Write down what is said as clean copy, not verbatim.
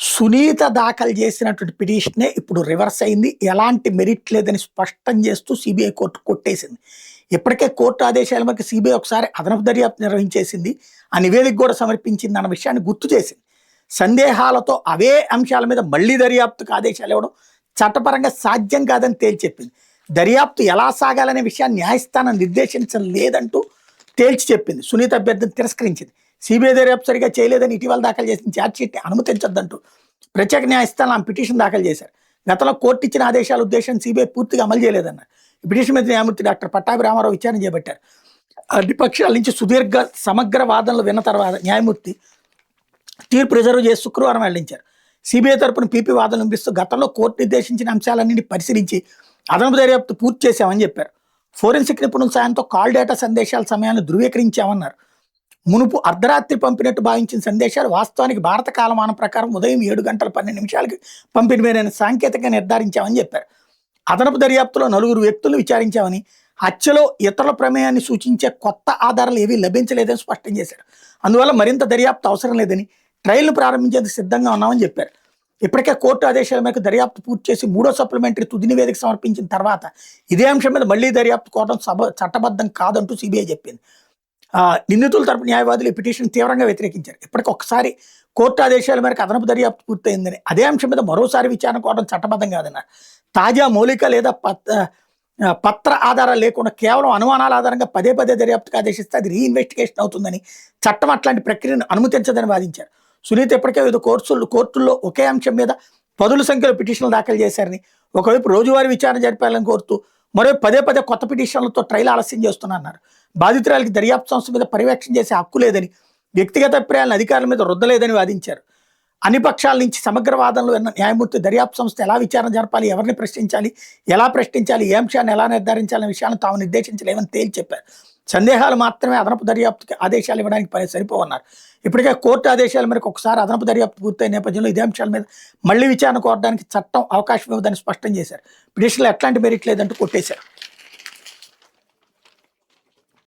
సునీత దాఖలు చేసినటువంటి పిటిషనే ఇప్పుడు రివర్స్ అయింది. ఎలాంటి మెరిట్ లేదని స్పష్టం చేస్తూ సిబిఐ కోర్టు కొట్టేసింది. ఇప్పటికే కోర్టు ఆదేశాల మేరకు సిబిఐ ఒకసారి అదనపు దర్యాప్తు నిర్వహించేసింది. ఆ నివేదిక కూడా సమర్పించింది అన్న విషయాన్ని గుర్తు చేసింది. సందేహాలతో అవే అంశాల మీద మళ్లీ దర్యాప్తుకు ఆదేశాలు ఇవ్వడం చట్టపరంగా సాధ్యం కాదని తేల్చెప్పింది. దర్యాప్తు ఎలా సాగాలనే విషయాన్ని న్యాయస్థానం నిర్దేశించలేదంటూ తేల్చి చెప్పింది. సునీత అభ్యర్థిని తిరస్కరించింది. సిబిఐ దర్యాప్తు సరిగా చేయలేదని ఇటీవల దాఖలు చేసిన ఛార్జ్షీట్ని అనుమతించొద్దంటూ ప్రత్యేక న్యాయస్థానం ఆమె పిటిషన్ దాఖలు చేశారు. గతంలో కోర్టు ఇచ్చిన ఆదేశాల ఉద్దేశం సిబిఐ పూర్తిగా అమలు చేయలేదన్నారు. ఈ పిటిషన్ మీద న్యాయమూర్తి డాక్టర్ పట్టాభి రామారావు విచారణ చేపట్టారు. అన్ని పక్షాల నుంచి సుదీర్ఘ సమగ్ర వాదనలు విన్న తర్వాత న్యాయమూర్తి తీర్పు రిజర్వ్ చేసి శుక్రవారం వెల్లడించారు. సిబిఐ తరపున పీపీ వాదనలు వినిపిస్తూ గతంలో కోర్టు నిర్దేశించిన అంశాలన్నింటినీ పరిశీలించి అదనపు దర్యాప్తు పూర్తి చేశామని చెప్పారు. ఫోరెన్సిక్ నిపుణుల సాయంతో కాల్ డేటా సందేశాల సమయాన్ని ధృవీకరించామన్నారు. మునుపు అర్ధరాత్రి పంపినట్టు భావించిన సందేశాలు వాస్తవానికి భారత కాలమానం ప్రకారం ఉదయం 7:12 పంపినవేనని సాంకేతికంగా నిర్ధారించామని చెప్పారు. అదనపు దర్యాప్తులో 4 వ్యక్తులు విచారించామని, హత్యలో ఇతరుల ప్రమేయాన్ని సూచించే కొత్త ఆధారాలు ఏవీ లభించలేదని స్పష్టం చేశారు. అందువల్ల మరింత దర్యాప్తు అవసరం లేదని, ట్రయల్ను ప్రారంభించేందుకు సిద్ధంగా ఉన్నామని చెప్పారు. ఇప్పటికే కోర్టు ఆదేశాల మేరకు దర్యాప్తు పూర్తి చేసి 3వ సప్లిమెంటరీ తుది నివేదిక సమర్పించిన తర్వాత ఇదే అంశం మీద మళ్లీ దర్యాప్తు కోరడం చట్టబద్ధం కాదంటూ సిబిఐ చెప్పింది. నిందితుల తరపు న్యాయవాదులు ఈ పిటిషన్ తీవ్రంగా వ్యతిరేకించారు. ఇప్పటికి ఒకసారి కోర్టు ఆదేశాల మేరకు అదనపు దర్యాప్తు పూర్తయిందని, అదే అంశం మీద మరోసారి విచారణ కోరడం చట్టబద్ధం కాదన్నారు. తాజా మౌలిక లేదా పత్ర ఆధారాలు లేకుండా కేవలం అనుమానాల ఆధారంగా పదే దర్యాప్తుకు ఆదేశిస్తే అది రీఇన్వెస్టిగేషన్ అవుతుందని, చట్టం అట్లాంటి ప్రక్రియను అనుమతించదని వాదించారు. సునీత ఇప్పటికే వివిధ కోర్టుల్లో ఒకే అంశం మీద 10ల సంఖ్యలో పిటిషన్లు దాఖలు చేశారని, ఒకవైపు రోజువారీ విచారణ జరిపాలని కోరుతూ మరోవైపు పదే కొత్త పిటిషన్లతో ట్రయల్ ఆలస్యం చేస్తున్నారు. బాధితురాలకి దర్యాప్తు సంస్థ మీద పర్యవేక్షణ చేసే హక్కు లేదని, వ్యక్తిగత అభిప్రాయాలను అధికారుల మీద రుద్దలేదని వాదించారు. అన్ని పక్షాల నుంచి సమగ్ర వాదనలు విన్న న్యాయమూర్తి దర్యాప్తు సంస్థ ఎలా విచారణ జరపాలి, ఎవరిని ప్రశ్నించాలి, ఎలా ప్రశ్నించాలి, ఏ అంశాన్ని ఎలా నిర్ధారించాలనే విషయాన్ని తాము నిర్దేశించలేమని తేల్చి చెప్పారు. సందేహాలు మాత్రమే అదనపు దర్యాప్తుకి ఆదేశాలు ఇవ్వడానికి సరిపోవన్నారు. ఇప్పటికే కోర్టు ఆదేశాల మేరకు ఒకసారి అదనపు దర్యాప్తు పూర్తయిన నేపథ్యంలో ఇదే అంశాల మీద మళ్లీ విచారణ కోరడానికి చట్టం అవకాశం ఇవ్వదని స్పష్టం చేశారు. పిటిషన్లో ఎట్లాంటి మెరిట్ లేదంటూ కొట్టేశారు.